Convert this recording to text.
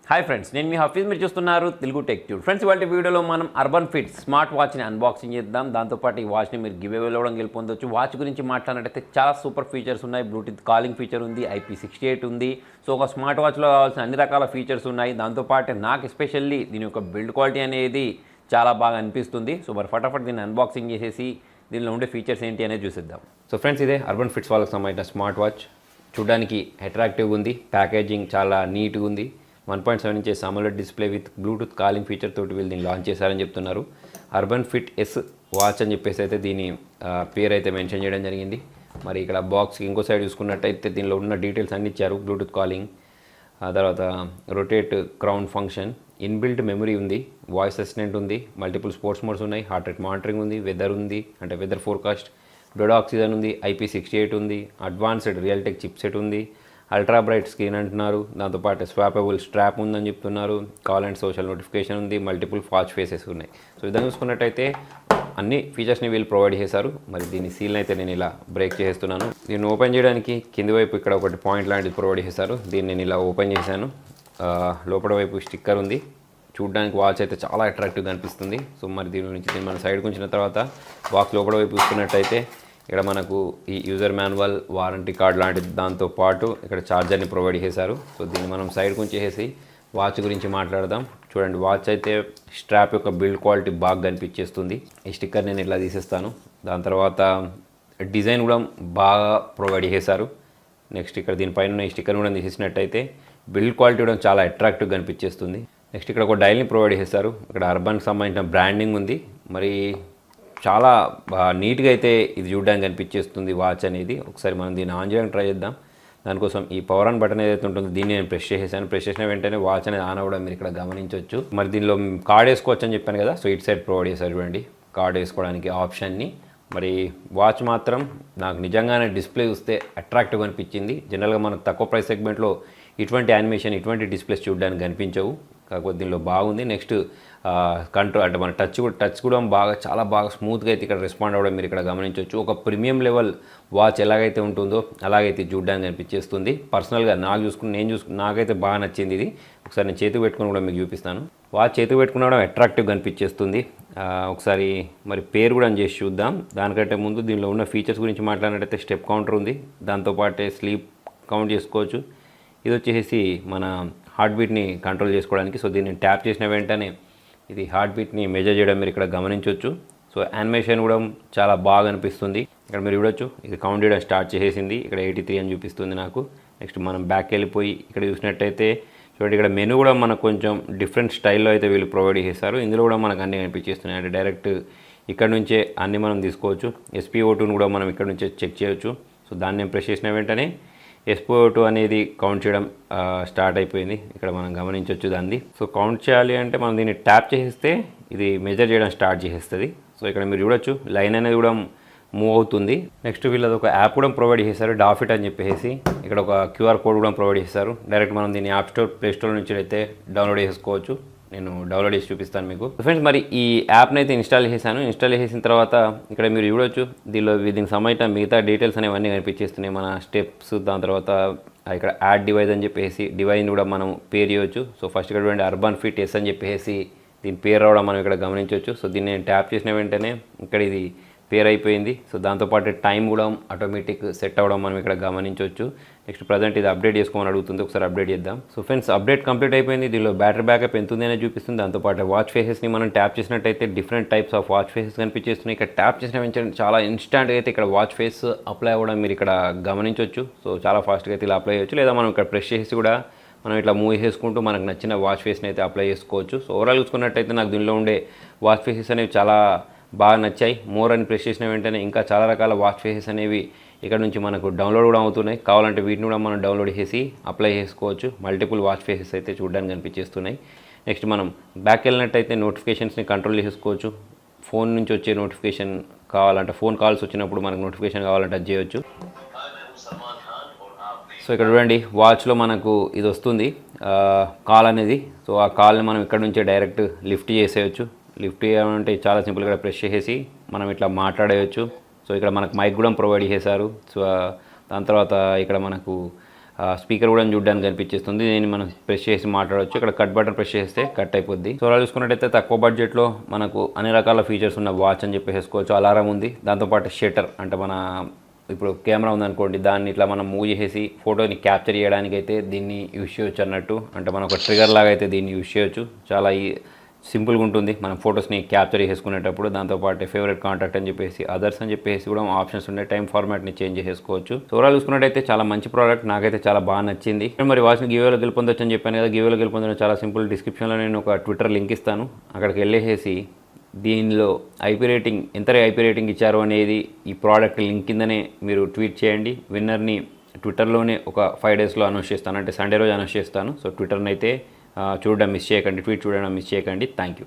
Hi friends, నేను మీ హఫీజ్. మీరు చూస్తున్నారు తెలుగు టెక్ ట్యూబ్. ఫ్రెండ్స్, ఇవాళ వీడియోలో మనం అర్బన్ ఫిట్ స్మార్ట్ వాచ్ని అన్బాక్సింగ్ చేద్దాం. దాంతోపాటు ఈ వాచ్ని మీరు గివ్ అవేలో కూడా గెలుపొందొచ్చు. వాచ్ గురించి మాట్లాడినట్టయితే చాలా సూపర్ ఫీచర్స్ ఉన్నాయి. బ్లూటూత్ కాలింగ్ ఫీచర్ ఉంది, IP68 ఉంది. సో ఒక స్మార్ట్ వాచ్లో కావాల్సిన అన్ని రకాల ఫీచర్స్ ఉన్నాయి. దాంతోపాటు నాకు ఎస్పెషల్లీ దీని యొక్క బిల్డ్ క్వాలిటీ అనేది చాలా బాగా అనిపిస్తుంది. సో మరి ఫటాఫట్ దీన్ని అన్బాక్సింగ్ చేసేసి దీనిలో ఉండే ఫీచర్స్ ఏంటి అనేది చూసిద్దాం. సో ఫ్రెండ్స్, ఇదే అర్బన్ ఫిట్స్ వాళ్ళకి సంబంధించిన స్మార్ట్ వాచ్. చూడడానికి అట్రాక్టివ్గా ఉంది, ప్యాకేజింగ్ చాలా నీట్గా ఉంది. 1.7 inches AMOLED display with Bluetooth calling feature తోటి వీళ్ళు దీన్ని లాంచ్ చేశారని చెప్తున్నారు. అర్బన్ ఫిట్ ఎస్ వాచ్ అని చెప్పేసి అయితే దీని పేరు అయితే మెన్షన్ చేయడం జరిగింది. మరి ఇక్కడ బాక్స్కి ఇంకో సైడ్ చూసుకున్నట్టయితే దీనిలో ఉన్న డీటెయిల్స్ అన్ని ఇచ్చారు. బ్లూటూత్ కాలింగ్, తర్వాత rotate crown function, inbuilt memory ఉంది, వాయిస్ అసిస్టెంట్ ఉంది, మల్టిపుల్ స్పోర్ట్స్ మోడ్స్ ఉన్నాయి, హార్ట్ రేట్ మానిటరింగ్ ఉంది, వెదర్ ఉంది అంటే వెదర్ ఫోర్కాస్ట్, బ్లడ్ ఆక్సిజన్ ఉంది, IP68 ఉంది, అడ్వాన్స్డ్ రియల్ టెక్ చిప్సెట్ ఉంది, అల్ట్రా బ్రైట్ స్క్రీన్ అంటున్నారు. దాంతోపాటు స్వాపబుల్ స్ట్రాప్ ఉందని చెప్తున్నారు. కాల్ అండ్ సోషల్ నోటిఫికేషన్ ఉంది, మల్టిపుల్ వాచ్ ఫేసెస్ ఉన్నాయి. సో ఇదని చూసుకున్నట్టయితే అన్ని ఫీచర్స్ని వీళ్ళు ప్రొవైడ్ చేశారు. మరి దీని సీల్ని అయితే నేను ఇలా బ్రేక్ చేస్తున్నాను. దీన్ని ఓపెన్ చేయడానికి కింది వైపు ఇక్కడ ఒకటి పాయింట్ లాంటిది ప్రొవైడ్ చేశారు. దీన్ని నేను ఇలా ఓపెన్ చేశాను. లోపల వైపు స్టిక్కర్ ఉంది. చూడడానికి వాచ్ అయితే చాలా అట్రాక్టివ్గా అనిపిస్తుంది. సో మరి దీని నుంచి దీన్ని మన సైడ్కి ఉంచిన తర్వాత బాక్స్ లోపల వైపు చూసుకున్నట్టయితే ఇక్కడ మనకు ఈ యూజర్ మాన్యువల్, వారంటీ కార్డ్ లాంటిది, దాంతోపాటు ఇక్కడ ఛార్జర్ని ప్రొవైడ్ చేశారు. సో దీన్ని మనం సైడ్కి ఉంచేసి వాచ్ గురించి మాట్లాడదాం. చూడండి, వాచ్ అయితే స్ట్రాప్ యొక్క బిల్డ్ క్వాలిటీ బాగా కనిపించేస్తుంది. ఈ స్టిక్కర్ నేను ఇలా తీసేస్తాను. దాని తర్వాత డిజైన్ కూడా బాగా ప్రొవైడ్ చేశారు. నెక్స్ట్ ఇక్కడ దీనిపైన ఈ స్టిక్కర్ కూడా తీసేసినట్టయితే బిల్డ్ క్వాలిటీ కూడా చాలా అట్రాక్టివ్గా కనిపించేస్తుంది. నెక్స్ట్ ఇక్కడ ఒక డైల్ని ప్రొవైడ్ చేశారు. ఇక్కడ అర్బన్కి సంబంధించిన బ్రాండింగ్ ఉంది. మరి చాలా నీట్గా అయితే ఇది చూడడానికి కనిపించేస్తుంది వాచ్ అనేది. ఒకసారి మనం దీన్ని ఆన్ చేయడానికి ట్రై చేద్దాం. దానికోసం ఈ పవర్ ఆన్ బటన్ ఏదైతే ఉంటుందో దీన్ని నేను ప్రెస్ చేసేసాను. ప్రెస్ చేసిన వెంటనే వాచ్ అనేది ఆన్ అవ్వడం మీరు ఇక్కడ గమనించవచ్చు. మరి దీనిలో కార్డ్ వేసుకోవచ్చు అని చెప్పాను కదా. సో ఇటు సైడ్ ప్రొవైడ్ చేశారు చూడండి, కార్డ్ వేసుకోవడానికి ఆప్షన్ని. మరి వాచ్ మాత్రం నాకు నిజంగానే డిస్ప్లే చూస్తే అట్రాక్టివ్గా అనిపించింది. జనరల్గా మనకు తక్కువ ప్రైస్ సెగ్మెంట్లో ఇటువంటి యానిమేషన్, ఇటువంటి డిస్ప్లేస్ చూడడానికి కనిపించవు. కాకపోతే దీనిలో బాగుంది. నెక్స్ట్ కంట్రోల్ అంటే మన టచ్ కూడా చాలా బాగా స్మూత్గా అయితే ఇక్కడ రెస్పాండ్ అవ్వడం మీరు ఇక్కడ గమనించవచ్చు. ఒక ప్రీమియం లెవెల్ వాచ్ ఎలాగైతే ఉంటుందో అలాగైతే చూడడానికి కనిపించేస్తుంది. పర్సనల్గా నాకైతే బాగా నచ్చింది ఇది. ఒకసారి నేను చేతికి పెట్టుకుని కూడా మీకు చూపిస్తాను. వాచ్ చేతికి పెట్టుకునడం అట్రాక్టివ్గా కనిపించేస్తుంది. ఒకసారి మరి పేరు కూడా చేసి చూద్దాం. దానికంటే ముందు దీనిలో ఉన్న ఫీచర్స్ గురించి మాట్లాడినట్టయితే స్టెప్ కౌంటర్ ఉంది. దాంతోపాటే స్లీప్ కౌంట్ చేసుకోవచ్చు. ఇది వచ్చేసి మన హార్ట్ బీట్ని కంట్రోల్ చేసుకోవడానికి. సో దీన్ని ట్యాప్ చేసిన వెంటనే ఇది హార్ట్ బీట్ని మెజర్ చేయడం మీరు ఇక్కడ గమనించవచ్చు. సో యానిమేషన్ కూడా చాలా బాగా అనిపిస్తుంది. ఇక్కడ మీరు చూడొచ్చు, ఇది కౌంట్ చేయడం స్టార్ట్ చేసేసింది. ఇక్కడ 83 అని చూపిస్తుంది నాకు. నెక్స్ట్ మనం బ్యాక్ వెళ్ళిపోయి ఇక్కడ చూసినట్టయితే చూడండి, ఇక్కడ మెనూ కూడా మనకు కొంచెం డిఫరెంట్ స్టైల్లో అయితే వీళ్ళు ప్రొవైడ్ చేశారు. ఇందులో కూడా మనకు అన్నీ కనిపించేస్తున్నాయి. అంటే డైరెక్ట్ ఇక్కడ నుంచే అన్నీ మనం తీసుకోవచ్చు. SpO2ను కూడా మనం ఇక్కడ నుంచే చెక్ చేయొచ్చు. సో దాన్ని నేను ప్రెస్ చేసిన వెంటనే SpO2 అనేది కౌంట్ చేయడం స్టార్ట్ అయిపోయింది. ఇక్కడ మనం గమనించవచ్చు దాన్ని. సో కౌంట్ చేయాలి అంటే మనం దీన్ని ట్యాప్ చేస్తే ఇది మెజర్ చేయడం స్టార్ట్ చేసేస్తుంది. సో ఇక్కడ మీరు చూడొచ్చు, లైన్ అనేది కూడా మూవ్ అవుతుంది. నెక్స్ట్ వీళ్ళది ఒక యాప్ కూడా ప్రొవైడ్ చేశారు, డాఫిట్ అని చెప్పేసి. ఇక్కడ ఒక QR కోడ్ కూడా ప్రొవైడ్ చేశారు. డైరెక్ట్ మనం దీన్ని యాప్ స్టోర్, ప్లే స్టోర్ నుంచి అయితే డౌన్లోడ్ చేసుకోవచ్చు. నేను డౌన్లోడ్ చేసి చూపిస్తాను మీకు. ఫ్రెండ్స్, మరి ఈ యాప్ని అయితే ఇన్స్టాల్ చేశాను. ఇన్స్టాల్ చేసిన తర్వాత ఇక్కడ మీరు చూడొచ్చు, దీనికి సంబంధించిన మిగతా డీటెయిల్స్ అనేవన్నీ కనిపించేస్తున్నాయి. మన స్టెప్స్, దాని తర్వాత ఇక్కడ యాడ్ డివైస్ అని చెప్పేసి డివైస్ని కూడా మనం పేరు చేయవచ్చు. సో ఫస్ట్ ఇక్కడ చూడండి, అర్బన్ ఫిట్ ఎస్ అని చెప్పేసి దీని పేరు రావడం మనం ఇక్కడ గమనించవచ్చు. సో దీన్ని నేను ట్యాప్ చేసిన వెంటనే ఇక్కడ ఇది పేరు అయిపోయింది. సో దాంతోపాటు టైం కూడా ఆటోమేటిక్ సెట్ అవ్వడం మనం ఇక్కడ గమనించవచ్చు. నెక్స్ట్ ప్రజెంట్ ఇది అప్డేట్ చేసుకోమని అడుగుతుంది. ఒకసారి అప్డేట్ చేద్దాం. సో ఫ్రెండ్స్, అప్డేట్ కంప్లీట్ అయిపోయింది. దీనిలో బ్యాటరీ బ్యాకప్ ఎంత ఉంది అనేది చూపిస్తుంది. దాంతోపాటు వాచ్ ఫేసెస్ని మనం ట్యాప్ చేసినట్టయితే different types of watch faces కనిపించేస్తున్నాయి. ఇక్కడ ట్యాప్ చేసిన వెంటనే చాలా ఇన్స్టాంట్గా అయితే ఇక్కడ వాచ్ ఫేస్ అప్లై అవ్వడం మీరు ఇక్కడ గమనించవచ్చు. సో చాలా ఫాస్ట్గా అయితే ఇలా అప్లై చేయొచ్చు. లేదా మనం ఇక్కడ ప్రెస్ చేసి కూడా మనం ఇట్లా మూవ్ చేసుకుంటూ మనకు నచ్చిన వాచ్ ఫేస్ని అయితే అప్లై చేసుకోవచ్చు. సో ఓవరాల్ చూసుకున్నట్టయితే నాకు దీనిలో ఉండే వాచ్ ఫేసెస్ అనేవి చాలా బాగా నచ్చాయి. మోర్ అని ప్రెస్ చేసిన వెంటనే ఇంకా చాలా రకాల వాచ్ ఫేసెస్ అనేవి ఇక్కడ నుంచి మనకు డౌన్లోడ్ కూడా అవుతున్నాయి. కావాలంటే వీటిని కూడా మనం డౌన్లోడ్ చేసి అప్లై చేసుకోవచ్చు. మల్టిపుల్ వాచ్ ఫేసెస్ అయితే చూడడానికి కనిపించేస్తున్నాయి. నెక్స్ట్ మనం బ్యాక్ వెళ్ళినట్టయితే నోటిఫికేషన్స్ని కంట్రోల్ చేసుకోవచ్చు. ఫోన్ నుంచి వచ్చే నోటిఫికేషన్ కావాలంటే, ఫోన్ కాల్స్ వచ్చినప్పుడు మనకు నోటిఫికేషన్ కావాలంటే అది చేయొచ్చు. సో ఇక్కడ చూడండి, వాచ్లో మనకు ఇది వస్తుంది కాల్ అనేది. సో ఆ కాల్ని మనం ఇక్కడ నుంచే డైరెక్ట్ లిఫ్ట్ చేసేయచ్చు. లిఫ్ట్ చేయాలంటే చాలా సింపుల్గా ప్రెస్ చేసేసి మనం ఇట్లా మాట్లాడేయచ్చు. సో ఇక్కడ మనకు మైక్ కూడా ప్రొవైడ్ చేశారు. సో దాని తర్వాత ఇక్కడ మనకు స్పీకర్ కూడా చూడడానికి కనిపించేస్తుంది. దీన్ని మనం ప్రెస్ చేసి మాట్లాడవచ్చు. ఇక్కడ కట్ బటన్ ప్రెస్ చేస్తే కట్ అయిపోద్ది. సో అలా చూసుకున్నట్టయితే తక్కువ బడ్జెట్లో మనకు అన్ని రకాల ఫీచర్స్ ఉన్న వాచ్ అని చెప్పేసుకోవచ్చు. అలారం ఉంది, దాంతోపాటు షట్టర్ అంటే మన ఇప్పుడు కెమెరా ఉందనుకోండి, దాన్ని ఇట్లా మనం మూవ్ చేసేసి ఫోటోని క్యాప్చర్ చేయడానికి అయితే దీన్ని యూజ్ చేయొచ్చు అన్నట్టు. అంటే మనం ఒక ట్రిగర్ లాగా అయితే దీన్ని యూజ్ చేయొచ్చు. చాలా సింపుల్గా ఉంటుంది మనం ఫొటోస్ని క్యాప్చర్ చేసుకునేటప్పుడు. దాంతోపాటు ఫేవరెట్ కాంటాక్ట్ అని చెప్పేసి అదర్స్ అని చెప్పేసి కూడా ఆప్షన్స్ ఉన్నాయి. టైం ఫార్మాట్ని చేంజ్ చేసుకోవచ్చు. సో ఓవరాల్ చూసుకున్నట్టయితే చాలా మంచి ప్రోడక్ట్, నాకైతే చాలా బాగా నచ్చింది. మరి వాచ్ని గివేలో గెలుపొందొచ్చు అని చెప్పాను కదా. గివేలో గెలుపొందడం చాలా సింపుల్. డిస్క్రిప్షన్లో నేను ఒక ట్విట్టర్ లింక్ ఇస్తాను, అక్కడికి వెళ్ళేసి దీనిలో ఐపీ రేటింగ్ ఎంత ఐపీ రేటింగ్ ఇచ్చారు అనేది ఈ ప్రోడక్ట్ లింక్ కిందనే మీరు ట్వీట్ చేయండి. విన్నర్ని ట్విట్టర్లోనే ఒక 5 డేస్లో అనౌన్స్ చేస్తాను, అంటే సండే రోజు అనౌన్స్ చేస్తాను. సో ట్విట్టర్ని అయితే చూడడం మిస్ చేయకండి, ట్వీట్ చూడడం మిస్ చేయకండి. Thank you.